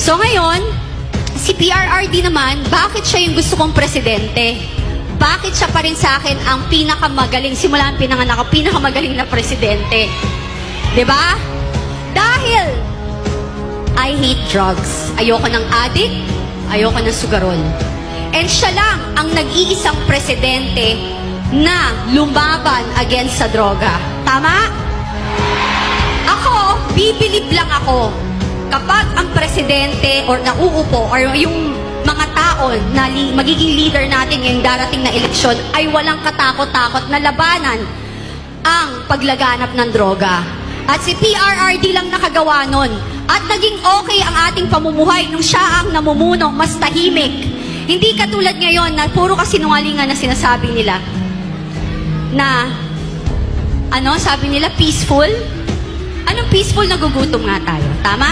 So ngayon, si PRRD naman, bakit siya yung gusto kong presidente? Bakit siya pa rin sa akin ang pinakamagaling, simula ang pinanganak ako, pinakamagaling na presidente? Diba? Dahil I hate drugs. Ayoko ng addict, ayoko ng sugarol. And siya lang ang nag-iisang presidente na lumaban against sa droga. Tama? Ako, bibilib lang ako kapag ang presidente or nauupo or yung mga tao na magiging leader natin ngayong darating na eleksyon ay walang katakot-takot na labanan ang paglaganap ng droga. At si PRRD lang nakagawa nun. At naging okay ang ating pamumuhay nung siya ang namumuno, mas tahimik. Hindi katulad ngayon na puro kasinungalingan na sinasabi nila. Na, sabi nila, peaceful? Anong peaceful? Nagugutom nga tayo. Tama?